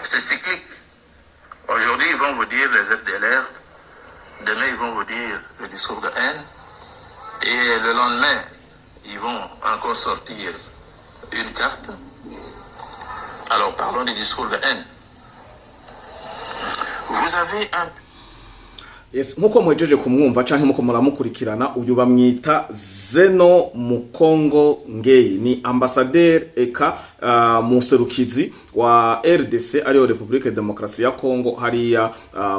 c'est cyclique. Aujourd'hui, ils vont vous dire les FDLR, demain, ils vont vous dire le discours de haine, et le lendemain, ils vont encore sortir une carte. Alors, parlons du discours de haine. Vous avez un... Yes, nkuko mwejeje kumwumva canke muko muramukurikirana uyu bamwita Zeno Mukongo Ngei ni ambassadeur eka muserukizi wa RDC ariyo Republique Demokarasi ya Kongo hariya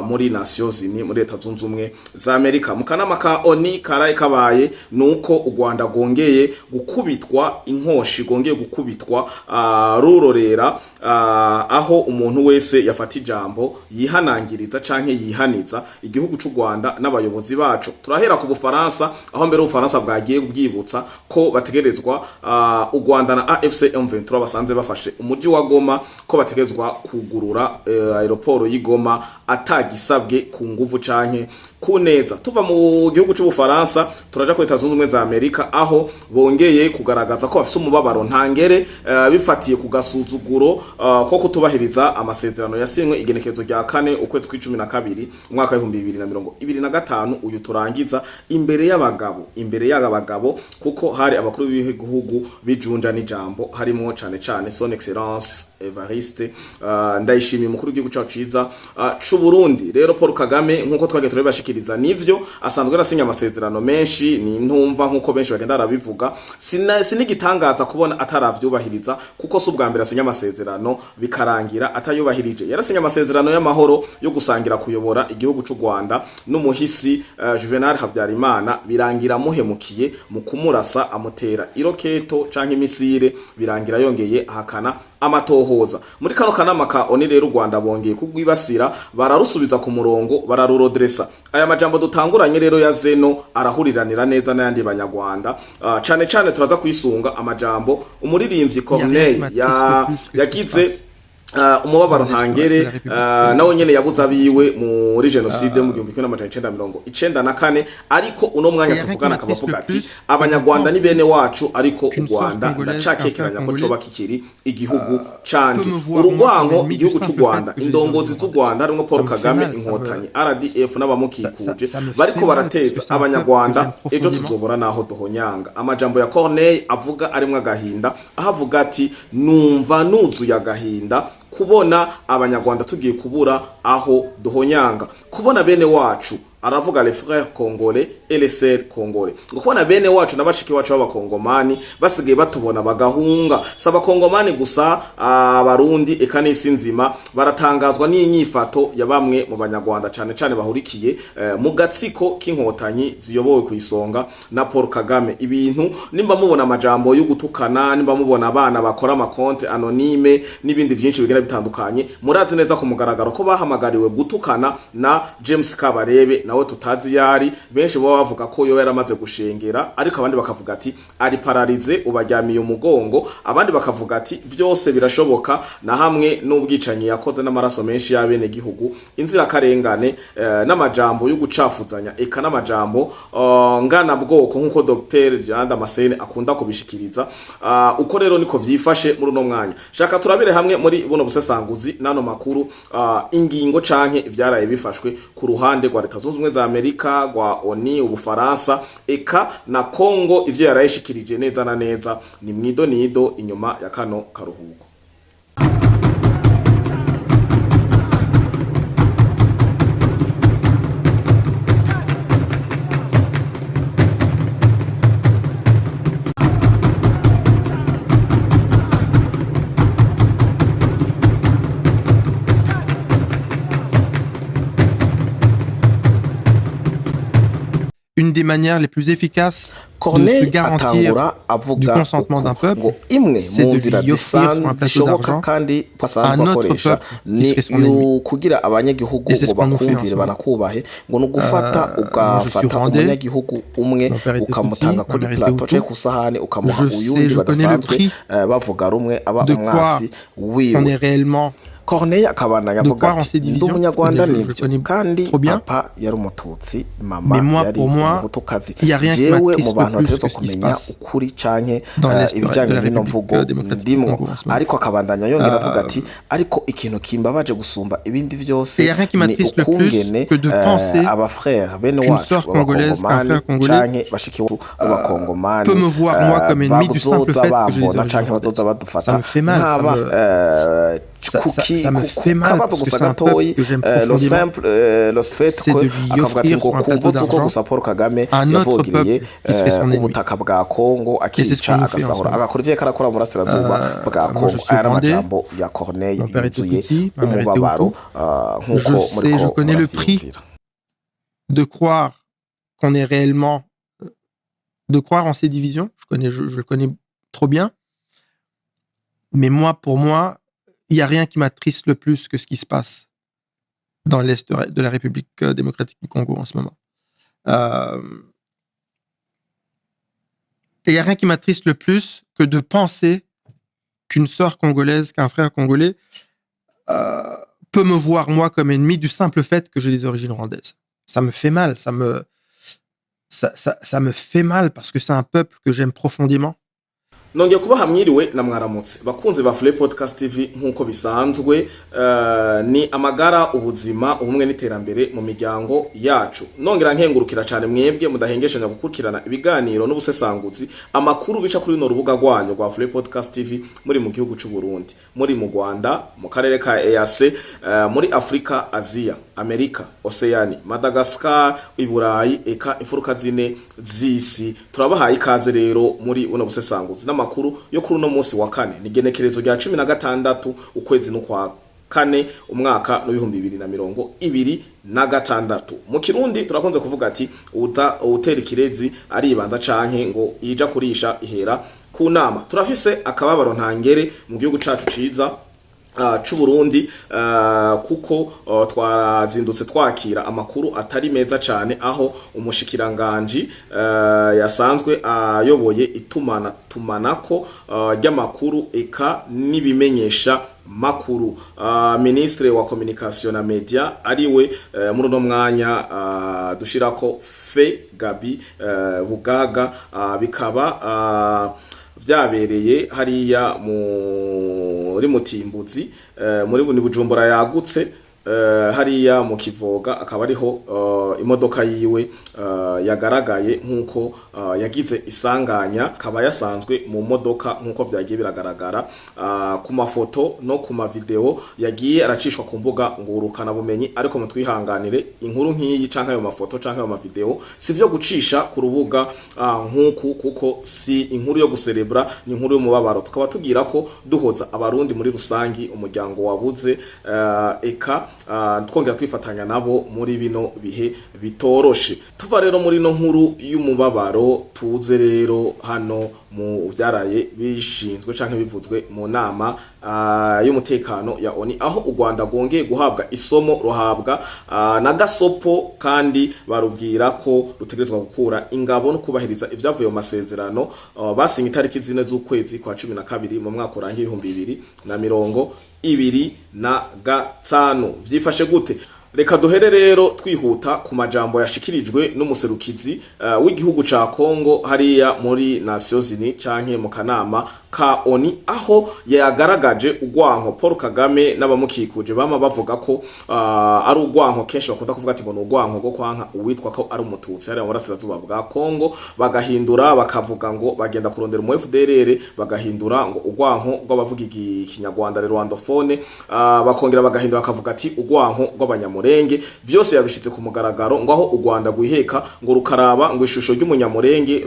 muri Nations Unies muri Leta Zunze Ubumwe za Amerika. Mukanama ka ONU karaye kabaye nuko u Rwanda gongeye gukubitwa inkoshi gongeye gukubitwa rurorera aho umuntu wese yafata ijambo yihanangiriza canke yihaniza igihugu c'u Rwanda n'abayobozi bacu. Turahera ku Bufaransa aho mbere Ubufaransa bwagiye kubwibutsa ko bategerezwa u Rwanda na AFC M23 basanze bafashe umuji wa Goma ko bategezwa kugurura aeroport y'Igoma atagisabwe ku nguvu canke kuneza. Tuva mu gihugu c'u Bufaransa turaja ko Leta Zunze Ubumwe za Amerika aho bongeye kugaragaza ko bafise umubabaro ntangere bifatiye ku gasuzuguro ko kutubahiriza amasezerano yasinwe igenekezo rya 4 ukwezi kwa12 umwaka wa 2025 uyu turangiza imbere y'abagabo kuko hari abakuru b'ibihugu bijunja n'ijambo harimo cane son excellence Evariste Ndayishimiye umukuru w'igihugu cyacu ciza c'u Burundi. Rero Paul Kagame nkuko twage turabashikiriza nivyo asanzwe arasinya amasezerano menshi ni ntumva nkuko benshi bagenda arabivuga sinigitangaza kubona ataravyubahiriza kuko su bwa mbere asinya amasezerano bikarangira atayubahirije. Yarasinya amasezerano y'amahoro yo gusangira kuyobora igihugu c'u Rwanda n'umuhisi Juvenal Habyarimana birangira muhemukiye mu kumurasa amutera iroketo canke imisire birangira yongeye ahakana amatohoza. Muri kano kanama ka ONU rero u Rwanda bongeye kugwibasira bararusubiza ku murongo bararurodresa. Aya majambo dutanguranye rero ya Zeno arahuriranira neza n'ayandi banyarwanda cane turaza kwisunga amajambo umuririmbyi Corneille yagize umubabaro ntangere nawo nyene yabuza biwe muri genocide mu 1994 ariko uno mwanya tuvugana akabavuga ati abanyarwanda ni bene wacu ariko u Rwanda ndacakekeranya ko coba kikiri igihugu canje. Urugwanko igihugu c'u Rwanda indongozi z'u Rwanda harimo Paul Kagame inkotanyi RDF n'abamukikuje bariko barateza abanyarwanda ejo tuzobora naho duhonyanga. Amajambo ya Corneille avuga arimwe agahinda ahavuga ati numva nuzuye agahinda kubona abanyarwanda tugiye kubura aho duhonyanga, kubona bene wacu aravuga les frères congolais et les sœurs congolais ngo kubona bene wacu nabashiki wacu b'abakongomani basigaye batubona bagahunga. Saba kongomani gusa abarundi eka n'isi nzima baratangazwa n'inyifato ya bamwe mu banyarwanda cane bahurikiye mu gatsiko k'inkotanyi ziyobowe ku isonga na Paul Kagame. Ibintu nimba mubona amajambo yo gutukana, nimba mubona abana bakora amakonte anonyme n'ibindi byinshi bigenda bitandukanye, murazi neza ku mugaragaro ko bahamagariwe gutukana na James Kabarebe nawe tutazi yari. Benshi bo bavuga ko yo yaramaze gushengera ariko abandi bakavuga ati ari paralize ubajyamiye umugongo, abandi bakavuga ati vyose birashoboka na hamwe n'ubwicanyi yakoze n'amaraso menshi y'abene gihugu inzira karengane n'amajambo yo gucafuzanya eka n'amajambo ngana bwoko nkuko Dr. Jean Damascene akunda kubishikiriza. Uko rero niko vyifashe muri no mwanya. Shaka turabire hamwe muri buno busesanguzi nano makuru ingingo canke ivyaraye bifashwe ku ruhande rwa Leta Zunze Ubumwe za Amerika rwa ONU, Ubufaransa eka na Kongo ivyo yarayishikirije neza na neza. Ni nido inyuma ya kano karuhuko. Une des manières les plus efficaces de se garantir du consentement d'un peuple, c'est de lui offrir sur un plateau d'argent à un autre peuple qui serait son ennemi. Et c'est ce qu'on nous fait en ce moment. Je suis rwandais, mon père était Tutsi, ma mère était Hutu. Je connais le prix de quoi on est réellement Corneille akabandanya avuga ati ndi umunyarwanda nivyo kandi papa yari umututsi mama yari umuhutukazi jewe mu bantu bategerezwa kumenya ukuri canke ibijanye n'ino mvugo ndimwo ariko akabandanya yongera avuga ati ariko ikintu kimbabaje gusumba ibindi vyose ni ukungene abafrères bene wacu b'abakongomani canke bashiki b'abakongomani bazoza bambona canke bazoza badufata nk'aba kabazo gusa gatoyi lo simple lo fait ko akavuga ati ngo kumva uko gusa Paul Kagame yavugiriye ubutaka bwa Kongo akica agasahura agakora ivyo karakora mu rasirazuba bwa Kongo ari amajambo ya Corneille yuzuye umubabaro nkuko muri je connais le prix de croire qu'on est réellement de croire en ces divisions, je le connais trop bien. Mais pour moi, il n'y a rien qui m'attriste le plus que ce qui se passe dans l'Est de la République démocratique du Congo en ce moment. Et il n'y a rien qui m'attriste le plus que de penser qu'une sœur congolaise, qu'un frère congolais peut me voir, moi, comme ennemi du simple fait que j'ai des origines rwandaises. Ça me fait mal, ça me fait mal parce que c'est un peuple que j'aime profondément. Nongeye kubaha mwiriwe na mwaramutse bakunze ba Free Podcast TV nkuko bisanzwe ni amagara ubuzima ubumwe n'iterambere mu miryango yacu nongera nkengurukira cyane mwebwe mudahengeshanya gukurikirana ibiganiro n'ubusesanguzi amakuru bica kuri no rubuga rwanyu rwa Free Podcast TV muri mu gihugu cy'u Burundi muri mu Rwanda mu karere ka EAC muri Afrika Asia Amerika Oceania Madagascar iburayi eka imfuruka zine z'isi turabahaye ikaze rero muri uno busesanguzi makuru yo kuri no munsi wa kane ni genekerezo rya 16 ukwezi no kwa kane umwaka no 2026 mu Kirundi turakonze kuvuga ati utera ikirezi ari ibanza canke ngo ija kurisha ihera ku nama turafise akababaro ntangere mu gihugu cacu ciza c'u Burundi kuko twazindutse twakira amakuru atari meza cyane aho umushikiranganje yasanzwe ayoboye tumanako ry'amakuru eka nibimenyesha makuru ministre wa communication na media ariwe muri no mwanya dushirako Fe Gabi Bugaga bikaba vyabereye hariya muri Mutimbuzi muri Bujumbura yagutse hariya mu Kivoga akaba ariho imodoka yiwe yagaragaye nkuko yagize isanganya akaba yasanzwe mu modoka nkuko vyagiye biragaragara ku mafoto no ku mavideo yagiye aracishwa ku mbuga ngurukana bumenyi ariko mutwihanganire inkuru nk'iyi canka ayo mafoto canka ayo mavideo sivyo gucisha ku rubuga nkuko kuko si inkuru yo guserebra ni inkuru yo mubabaro tukaba tugira ko duhoza abarundi muri rusangi umuryango wabuze eka twongera twifatanya nabo muri bino bihe bitoroshe tuva rero muri no nkuru y'umubabaro tuze rero hano mu vyaraye bishinzwe canke bivuzwe mu nama y'umutekano ya ONU aho u Rwanda gongeye guhabwa isomo ruhabwa na gasopo kandi barubwira ko rutegerezwa gukura ingabo no kubahiriza ivyavuye mu masezerano basinye itariki zine z'ukwezi kwa 12 mu mwaka urangiye 2025 vyifashe gute reka duhere rero twihuta ku majambo yashikirijwe n'umuserukizi w'igihugu ca Kongo hariya muri Nations Unies canke mu kanama ka ONU aho yagaragaje ugwanko Paul Kagame n'abamukikuje bama bavuga ko ari ugwanko kenshi bakunda kuvuga ati ngo n'ugwanko go kwanka uwitwa ko ari umututsi hariya mu rasirazuba bwa Kongo bagahindura bakavuga ngo bagenda kurondera mu FDLR bagahindura ngo ugwanko rw'abavuga ikinyarwanda Rwandophone bakongera bagahindura bakavuga ati ugwanko rw'abanyamurenge vyose yabishitse ku mugaragaro ngo aho u Rwanda guheka ngo rukaraba ngo ishusho ry'umunyamurenge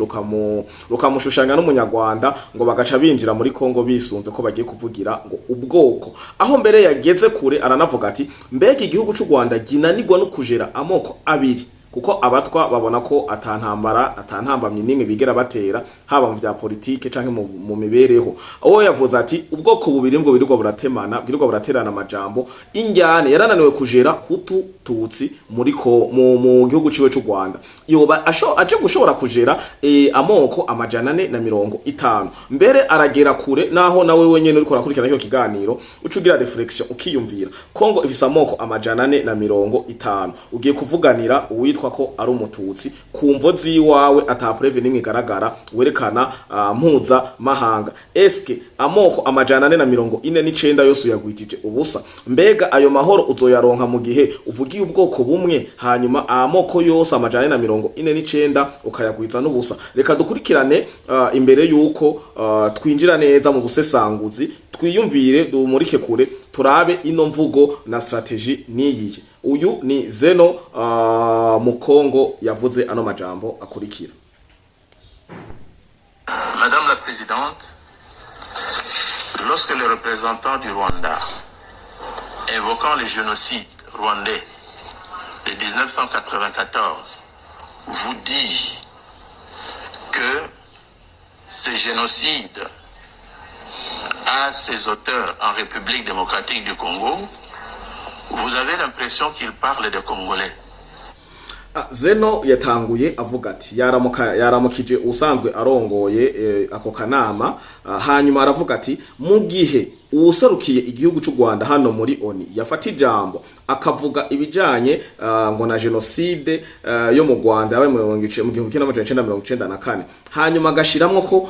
rukamushushanya n'umunyarwanda ngo bagaca binjira muri Kongo bisunze ko bagiye kuvugira ngo ubwoko aho mbere yageze kure aranavuga ati mbega igihugu cy'u Rwanda ginanirwa no kujera amoko abiri kuko abatwa babona ko atantambamye nimwe bigera batera haba mu vya politike canke mu mibereho. Aho yavuze ati ubwoko bubiri ngo birirwa buraterana amajambo, injyane yarananiwe kujera Hutu Tutsi mu gihugu ciwe c'u Rwanda. Yoba aje gushobora kujera amoko amajana 450, mbere aragera kure naho nawe wenyene uriko rakurikirana cyo kiganiro ucugira reflexion ukiyumvira Kongo ifisa amoko amajana 450, ugiye kuvuganira uwitwa ko ari umututsi kumvo ziwawe atapreve nimwe igaragara werekana mpuza mahanga. Eske amoko amajana 449 yose yagwitije ubusa? Mbega ayo mahoro uzoyaronka mu gihe uvugiye ubwoko bumwe hanyuma amoko yose amajana 449 ukayagwiza n'ubusa? Reka dukurikirane imbere yuko twinjira neza mu busesanguzi, twiyumvire dumurike kure turabe ino mvugo na strategie niyiye. Uyu ni Zeno Mukongo yavuze ano majambo akurikira. Madame la Présidente, lorsque le représentant du Rwanda, invoquant le génocide rwandais de 1994, vous dit que ce génocide a ses auteurs en République démocratique du Congo, vous avez l'impression qu'il parle des Congolais. Zeno yatanguye avuga ati yaramukije usanzwe arongoye ako kanama, hanyuma aravuga ati mu gihe usarukiye igihugu cy'u Rwanda hano muri ONU yafata ijambo akavuga ibijanye ngo na genocide yo mu Rwanda yabaye mu 1994, hanyuma agashiramwo ko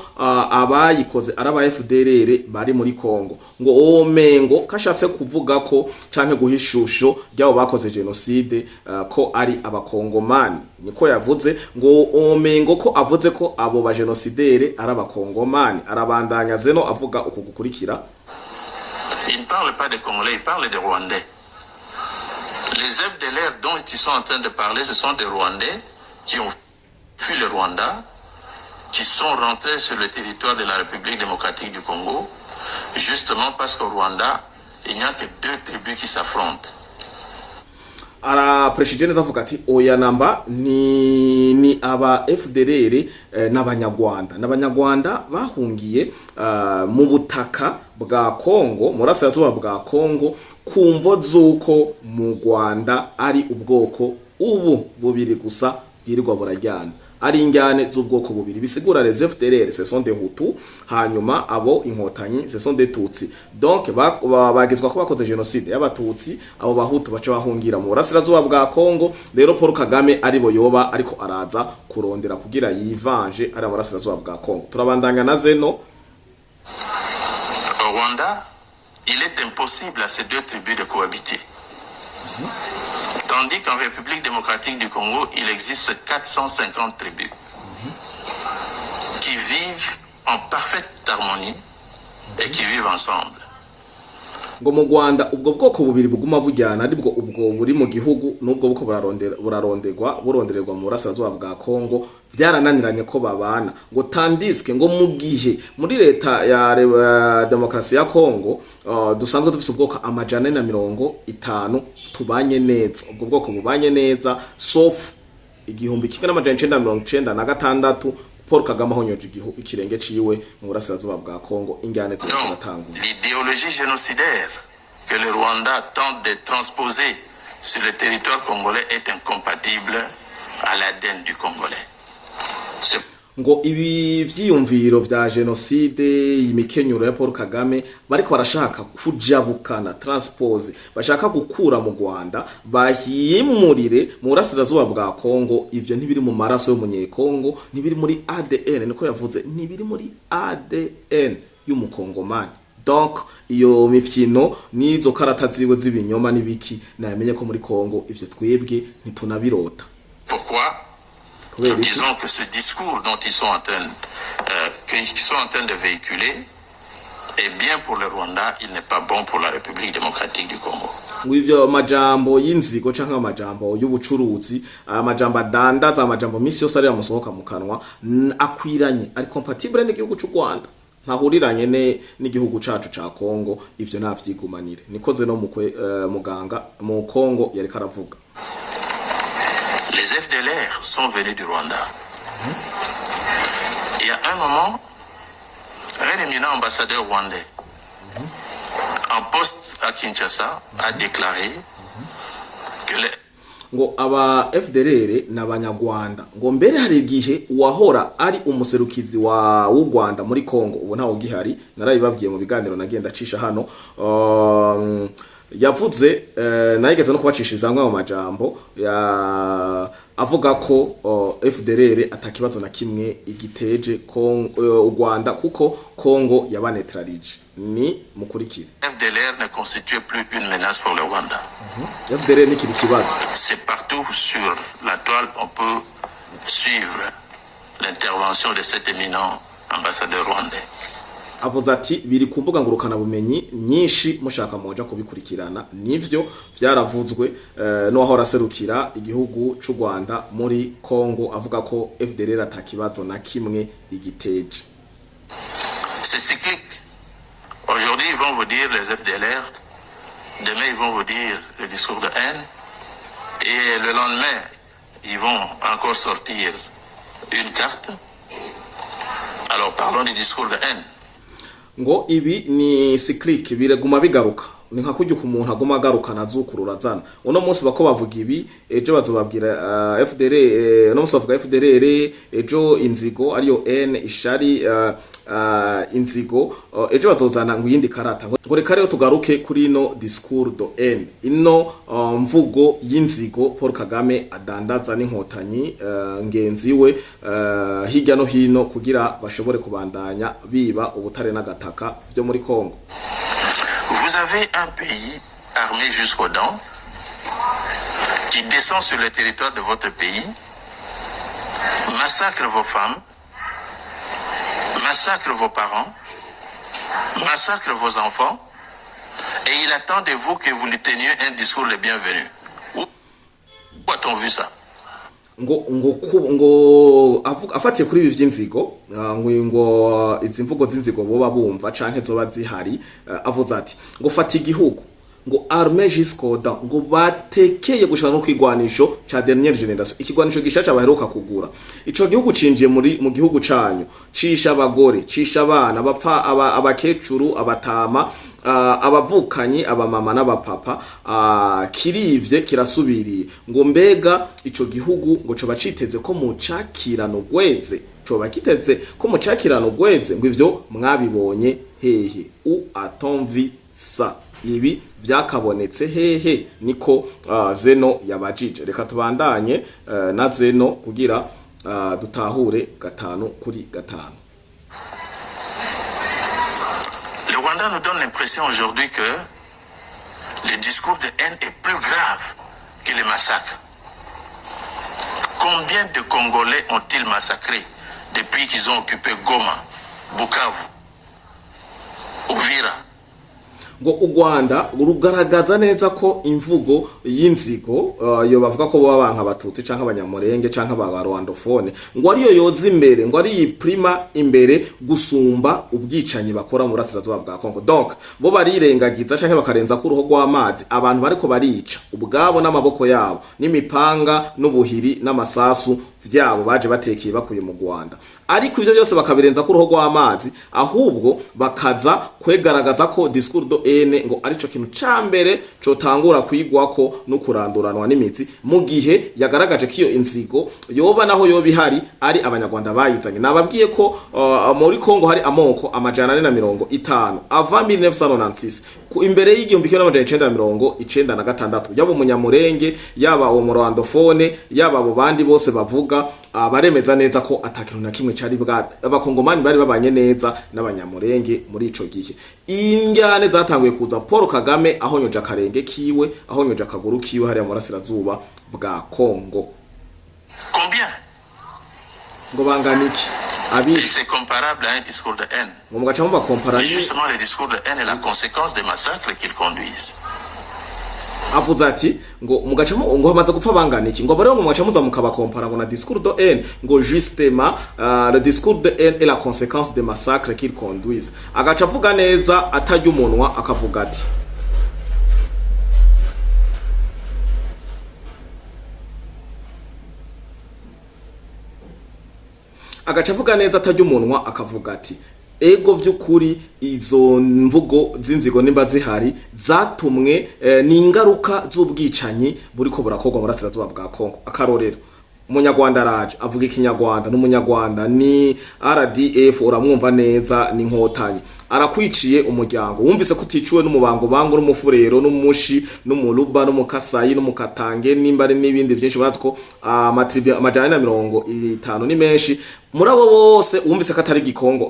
abayikoze araba FDLR bari muri Kongo, ngo omengo kashatse kuvuga ko canke guhishusho ryabo bakoze genocide ko ari abakongomani. Niko yavuze, ngo omengo ko avuze ko abo ba genocidere ari abakongomani. Arabandanya Zeno avuga uko gukurikira. Il ne parle pas des Congolais, il parle des Rwandais. Les FDLR dont ils sont en train de parler, ce sont des Rwandais qui ont fui le Rwanda, qui sont rentrés sur le territoire de la République démocratique du Congo, justement parce qu'au Rwanda, il n'y a que deux tribus qui s'affrontent. Arapreshije neza avuga ati oya namba ni aba FDLR n'abanyarwanda bahungiye mu butaka bwa Kongo, murasirazuba bwa Kongo, kumvo zuko mu Rwanda ari ubwoko ubu bubiri gusa birirwa burajyana, ari injyane z'ubwoko bubiri. Bisigura les FDLR ce sont des Hutu, hanyuma abo inkotanyi ce sont des Tutsi. Donc bagizwa ko bakoze genocide y'abatutsi, abo bahutu baca bahungira mu burasirazuba bwa Kongo. Rero Paul Kagame ari bo yoba ariko araza kurondera kugira yivanje ari burasirazuba bwa Kongo. Turabandanya na Zeno. Au Rwanda, il est impossible à ces deux tribus de cohabiter. Tandis qu'en République démocratique du Congo, il existe 450 tribus qui vivent en parfaite harmonie et qui vivent ensemble. Ngo mu Rwanda ubwo bwoko bubiri buguma bujyana, aribwo ubwo buri mu gihugu n'ubwo buko burondererwa mu burasirazuba bwa Kongo, byarananiranye ko babana. Ngo tandiske ngo mu gihe muri leta ya demokarasi ya Kongo dusanzwe dufise ubwoko amajana 150 tubanye neza, ubwo bwoko bubanye ndonc l'idéologie génocidaire que le Rwanda tente de transposer sur le territoire congolais est incompatible à l'ADN du Congolais. Ngo ibi vyiyumviro vya genocide imikenyuro ya Paul Kagame bariko barashaka kujabukana transpose, bashaka gukura mu Rwanda bahimurire mu burasirazuba bwa Kongo. Ivyo ntibiri mu maraso y'umunyekongo, ntibiri muri ADN, niko yavuze, ntibiri muri ADN y'umukongomani. Donc iyo mifyino nizo karata ziwe z'ibinyoma nibiki namenye ko muri Kongo ivyo twebwe ntitunabirota. Pourquoi? Nous disons que ce discours dont ils sont en train de véhiculer est bien pour le Rwanda, il n'est pas bon pour la République démocratique du Congo. Wivyo majambo y'inzigo canke amajambo y'ubucuruzi, amajambo adandaza, amajambo misi yose ari amusohoka mu kanwa akwiranye, ari compatible n'igihugu cy'u Rwanda, ntahuriranye n'igihugu cacu ca Kongo. Ivyo navyigumanire nikoze no muganga mu Kongo yari karavuga. Les les FDLR sont venus du Rwanda. Il y a un moment, un éminent ambassadeur rwandais en poste à Kinshasa a déclaré que les ngo aba FDLR n'abanyarwanda ngo mbere hari igihe wahora ari umuserukizi w'u Rwanda muri Kongo ubu ntawo gihari narabibabwiye mu biganiro nagenda cisha hano yavuze nayigeze no kubacishiriza amwe mu majambo avuga ko FDLR atakibazo na kimwe igiteje u Rwanda kuko Kongo yabanetralije ni mukurikire. FDLR ne constitue plus une menace pour le Rwanda. FDLR ni kiri kibazo. C'est partout sur la toile on peut suivre l'intervention de cet éminent ambassadeur rwandais. Avuze ati biri ku mbuga ngurukana bumenyi nyinshi mushaka moja kubikurikirana nivyo vyaravuzwe n'uwahora aserukira igihugu c'u Rwanda muri Kongo avuga ko FDLR atakibazo na kimwe igiteje. C'est cyclique. Aujourd'hui ils vont vous dire les FDLR, demain ils vont vous dire le discours de haine et le lendemain ils vont encore sortir une carte. Alors parlons du discours de haine. Ngo ibi ni cyclique bireguma bigaruka ni nka kujya ku muntu agoma agaruka nazukurura zana uno munsi bako bavuga ibi ejo bazobabwira FDLR no munsi bavuga FDLR ejo inzigo ariyo N ishari inzigo ejo bazozana ngo yindi karata ngo reka rero tugaruke kuri no discours do N ino mvugo y'inzigo Paul Kagame adandaza n'inkotanyi ngenzi we hirya no hino kugira bashobore kubandanya biba ubutare n'agataka byo muri Kongo. Vous avez un pays armé jusqu'aux dents qui descend sur le territoire de votre pays, massacre vos femmes, massacre vos parents, massacre vos enfants, et il attend de vous que vous lui teniez un discours le bienvenu. Où a-t-on vu ça? ngo afatiye kuri ibi by'inzigo ngo izi mvugo z'inzigo boba bumva canke zoba zihari avuze ati ngo fata igihugu ngo armée jusqu'aux dents ngo batekeye gushaka no kwigwanisho ca dernière génération ikigwanisho gishaca baheruka kugura ico gihugu cinjiye mu gihugu canyu cisha abagore cisha abana bapfa abakecuru abatama abavukanyi abamama n'abapapa kirivye kirasubiriye ngo mbega ico gihugu ngo coba citeze ko mu cakirano gweze coba kiteze ko mu cakirano gweze ngo ivyo mwabibonye hehe u atonvi sa ibi vyakabonetse hehe niko Zeno yabajije reka tubandanye na Zeno kugira dutahure gatanu kuri gatanu. Le Rwanda nous donne l'impression aujourd'hui que le discours de haine est plus grave que les massacres. Combien de Congolais ont-ils massacrés depuis qu'ils ont occupé Goma, Bukavu, Uvira? Ngo u Rwanda rugaragaza neza ko imvugo y'inzigo yo bavuga ko baba banka batutsi canka abanyamurenge canka aba rwandofone ngo ariyo yoza imbere ngo ari prima imbere gusumba ubwicanyi bakora mu rasirazuba bwa Kongo. Donc bo barirengagiza canke bakarenza ku ruho rw'amazi abantu bariko barica ubwabo n'amaboko yabo n'imipanga n'ubuhiri n'amasasu vyabo baje batekeye bakuye mu Rwanda ariko ivyo byose bakabirenza ku ruho rw'amazi ahubwo bakaza kwegaragaza ko discours do N ngo arico kintu cambere cotangura kwigwako no kuranduranwa n'imizi mu gihe yagaragaje kiyo inzigo yoba naho yoba ihari ari abanyarwanda bayizanye nababwiye ko muri Kongo hari amoko amajana 450 ava 1996 imbere y'igihumbi kimwe n'amajana 1996 yaba umunyamurenge yaba uwo murandofone yaba abo bandi bose bavuga baremeza neza ko atakintu na kimwe cari bwa abakongomani bari babanye neza n'abanyamurenge muri ico gihe. Injyane zatanguye kuza Paul Kagame ahonyoje akarenge kiwe ahonyoje akaguru kiwe hari mu rasirazuba bwa Kongo. Combien? Ngo banganiki c'est comparable à un discours de haine. Mais justement le discours de haine est la conséquence des massacres qu'ils conduisent. Avuze ati ngo mugacamo ngo hamaze gupfa banganiki ngo barero ngo mugacamuza mukabakompara ngo na discours de haine ngo justement le discours de haine est la conséquence des massacres qu'ils conduisent. Agaca avuga neza atajya umunwa akavuga ati agaca avuga neza atajya umunwa akavuga ati ego vy'ukuri izo mvugo z'inzigo nimba zihari zatumwe ni ingaruka z'ubwicanyi buriko burakorwa mu burasirazuba bwa Kongo. Akarorero, umunyarwanda araje avuga ikinyarwanda, n'umunyarwanda ni RDF, uramwumva neza, ni Inkotanyi, arakwiciye umuryango, wumvise ko uticiwe n'umubango bango n'umufurero n'umushi n'umuruba n'umukasayi n'umukatange n'imbare n'ibindi byinshi. Baratko amatribi amajana 50 ni menshi, muri abo bose wumvise ko atari Gikongo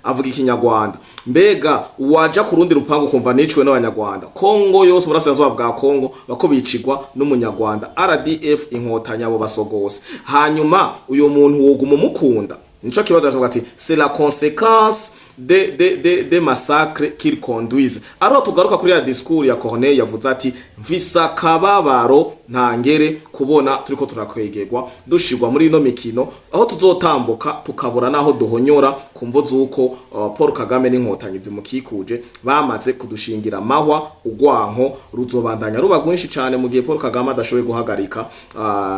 avuga ikinyarwanda. Mbega waja ku rundi rupango kumva niciwe n'abanyarwanda, Kongo yose burasirazuba bwa Kongo bako bicigwa n'umunyarwanda, RDF, Inkotanyi, abo basogose. Hanyuma uyo muntu woguma mukunda, nico kibazo avuga ati c'est la conséquence de massacre qu'il conduise. Alors tugaruka kuri ya discours ya Corneille yavuze ati mvisa kababaro ntangere kubona turiko turakwegerwa dushirwa muri ino mikino, aho tuzotambuka tukabura naho duhonyora kumvo zuko Paul Kagame n'Inkotanyi zimukikuje bamaze kudushingira mahwa, ugwanko ruzobandanya ruba gwinshi cyane mu gihe Paul Kagame adashoboye guhagarika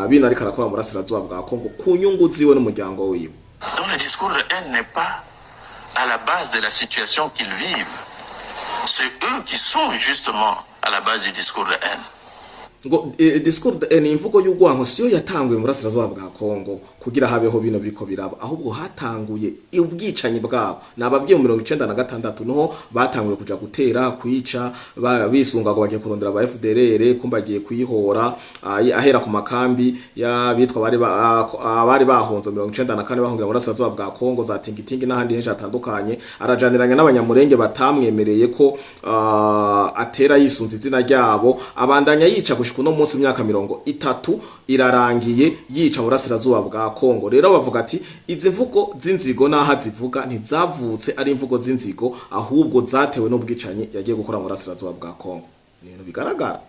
bino ariko arakora mu burasirazuba bwa Kongo ku nyungu ziwe n'umuryango wiwe. Donc le discours de haine n'est pas à la base de la situation qu'ils vivent. C'est eux qui sont justement à la base du discours de haine. Ngo discours de haine imvugo y'ugwanko siyo yatanguye mu burasirazuba bwa Kongo kugira habeho bino biriko biraba, ahubwo hatanguye ubwicanyi bwabo. Nababwiye mu 1996 noho batanguye kuja gutera kwica bisunga ngo bagiye kurondera ba FDLR, kumbagiye kwihora ahera ku makambi ya bitwa bari bahonze 1994 bahungira mu burasirazuba bwa Kongo za Tingitingi n'ahandi henshi hatandukanye. Arajaniranya n'abanyamurenge batamwemereye ko atera yisunze izina ryabo, abandanya yica kuno munsi imyaka 30 irarangiye yica burasirazuba bwa Kongo. Rero bavuga ati izi mvugo z'inzigo naha zivuga ntizavutse ari imvugo z'inzigo, ahubwo zatewe n'ubwicanyi yagiye gukora mu burasirazuba bwa Kongo. Nino bigaragara.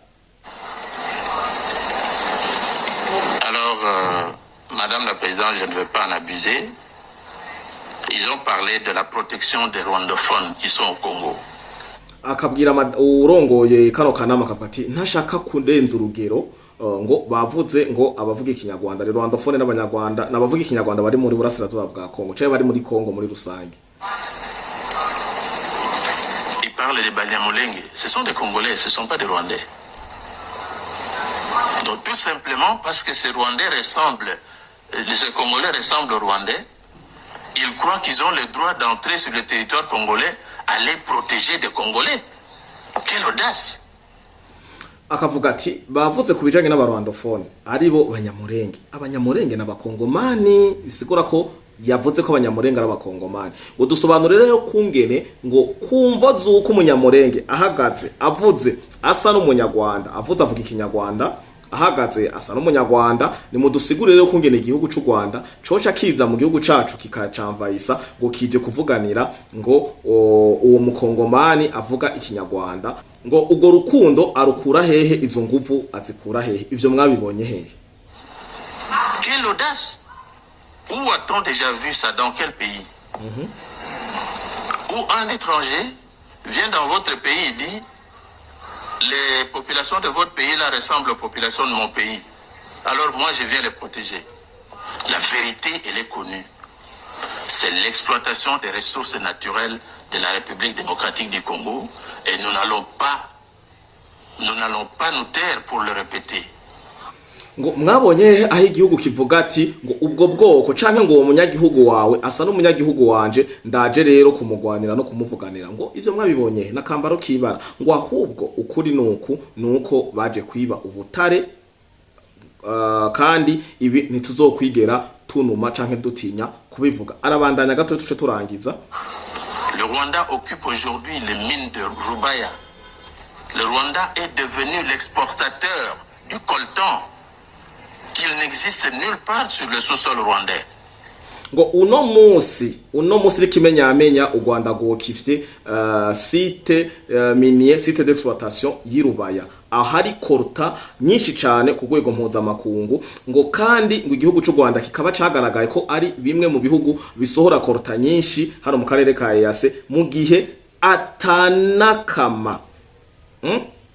Alors madame la présidente, je ne veux pas en abuser. Ils ont parlé de la protection des rwandophones qui sont au Congo. Akabwira urongoye kano kanama akavuga ati ntashaka kundenza urugero, ngo bavuze ngo abavuga ikinyarwanda rero rwandofone n'abanyarwanda n'abavuga ikinyarwanda bari muri burasirazuba bwa Kongo cyangwa bari muri Kongo muri rusange. Ils parlent des Banyamulenge, ce sont des Congolais, ce sont pas des Rwandais. Donc tout simplement parce que ces Rwandais ressemblent, ces Congolais ressemblent aux Rwandais, ils croient qu'ils ont le droit d'entrer sur le territoire congolais, aller protéger des Congolais. Quelle audace! Akavuga ati bavuze kubijanye n'abarwandofone aribo banyamurenge, abanyamurenge n'abakongomani, bisigura ko yavuze ko abanyamurenge ari abakongomani. Udusobanurire yo kungene ngo kumva zuko umunyamurenge ahagaze avuze asa n'umunyarwanda, avuze avuga ikinyarwanda, ahagaze asa n'umunyarwanda, ni mudusigurire yo kungene igihugu cy'u Rwanda coca kiza mu gihugu cacu kikacamvayisa ngo kije kuvuganira ngo uwo mukongomani avuga ikinyarwanda, ngo ugo rukundo arukura hehe, izo nguvu azikura hehe? Ivyo mwabibonye hehe? Quelle audace! Où a-t-on déjà vu ça? Dans quel pays? Où un étranger vient dans votre pays et dit les populations de votre pays là ressemblent aux populations de mon pays, alors moi je viens les protéger. La vérité, elle est connue. C'est l'exploitation des ressources naturelles de la République démocratique du Congo, et nous n'allons pas nous taire pour le répéter. Ngo mwabonye aho igihugu kivuga ati ngo ubwo bwoko canke ngo uwo munyagihugu wawe asa n'umunyagihugu wanje, ndaje rero kumugwanira no kumuvuganira. Ngo ivyo mwabibonye nakambaro kibara, ngo ahubwo ukuri nuko baje kwiba ubutare, kandi ibi ntituzokwigera tunuma canke dutinya kubivuga. Arabandanya gato tuce turangiza. Le Rwanda occupe aujourd'hui les mines de Rubaya. Le Rwanda est devenu l'exportateur du coltan qu'il n'existe nulle part sur le sous-sol rwandais. Ngo uno musi rikimenyamenya u Rwanda gokifye site minier, site d'exploitation y'Irubaya, ahari korta nyinshi cyane ku rwego mpuzamakungu. Ngo kandi ngo igihugu cy'u Rwanda kikaba cagaragaye ko ari bimwe mu bihugu bisohora korta nyinshi hano mu karere ka EAC, mu gihe atanakama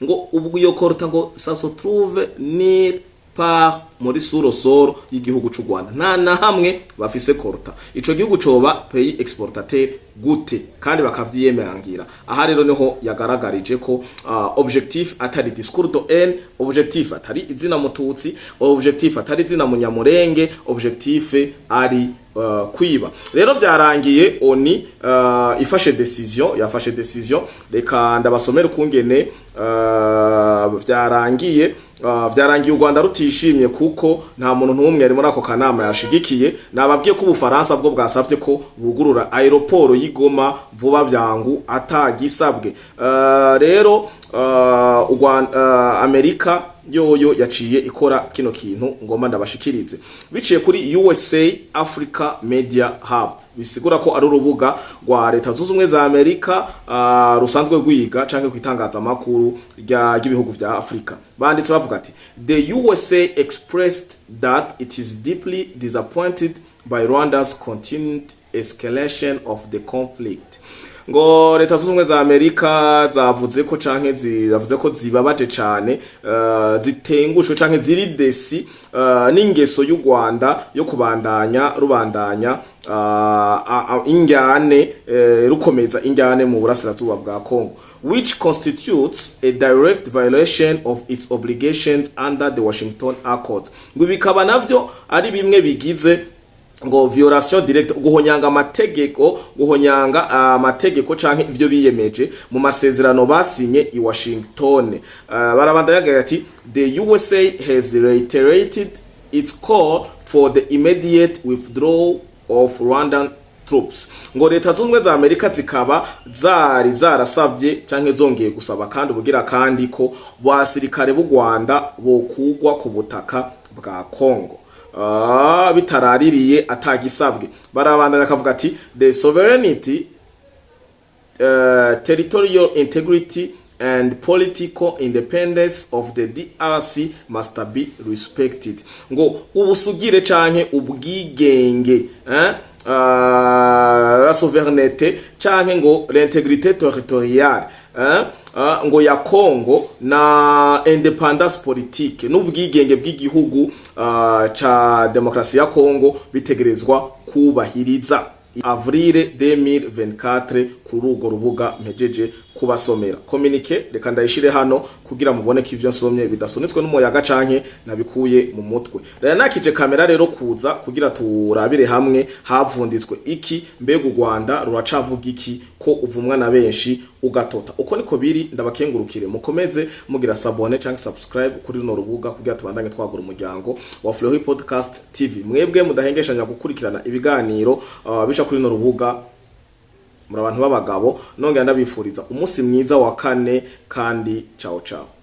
ngo ubwo iyo korta ngo ça se trouve ni par muri surosoro y'igihugu c'u Rwanda nta na hamwe bafise korta ico gihugu coba pays exportateur gute kandi bakavyiyemerangira aha rero niho yagaragarije ko objectif atari discours de haine objectif atari izina mututsi objectif atari izina munyamurenge objectif ari kwiba rero vyarangiye oni yafashe decision reka ndabasomera ukungene vyarangiye u Rwanda rutishimye kuko nta muntu n'umwe ari muri ako kanama yashigikiye nababwiye ko ubufaransa bwo bwasavye ko bugurura aeroport y'Igoma vuba byangu atagisabwe rero Amerika yoyo yaciye ikora kino kintu ngoma ndabashikirize biciye kuri USA Africa Media Hub bisigura ko ari urubuga rwa leta zunze ubumwe za Amerika rusanzwe rwiga canke kwitangaza makuru y'ibihugu vya Afrika banditse bavuga ati the USA expressed that it is deeply disappointed by Rwanda's continued escalation of the conflict ngo leta zunze ubumwe za Amerika zavuze ko canke zavuze ko zibabaje cane zitengushwe canke ziri desi n'ingeso y'u Rwanda yo rubandanya injyane rukomeza injyane mu burasirazuba bwa Congo which constitutes a direct violation of its obligations under the Washington Accord ngo bikaba navyo ari bimwe bigize ngo violation direct guhonyanga amategeko canke ivyo biyemeje mu masezerano basinye i Washington barabandanya ati the USA has reiterated its call for the immediate withdrawal of Rwandan troops ngo leta zunze za Amerika zikaba zarasavye canke zongeye gusaba kandi ubugira kandi ko basirikare b'u Rwanda bokugwa ku butaka bwa Congo bitaraririye atagisabwe barabandanya kavuga ati the sovereignty territorial integrity and political independence of the DRC must be respected ngo ubusugire canke ubwigenge la souveraineté canke ngo l'intégrité territoriale ngo ya Congo na independence politique n'ubwigenge bw'igihugu ca demokrasi ya Congo bitegerezwa kubahiriza avril 2024 kuri urwo rubuga mpejeje kubasomera communique reka ndayishire hano kugira mubone ko ivyo nsomye bidasunitswe n'umuyaga canke nabikuye mu mutwe rero nakije kamera rero kuza kugira turabire hamwe havunditswe iki mbega u Rwanda ruracavuga iki ko uvumwa na benshi ugatota uko niko biri ndabakengurukire mukomeze mugira sabone canke subscribe kuri no rubuga kugira tubandanye twagura umuryango wa Flow Podcast TV mwebwe mudahengeshanya gukurikirana ibiganiro bisha kuri no rubuga muri abantu b'abagabo nongera ndabifuriza umunsi mwiza wa kane kandi ciao ciao.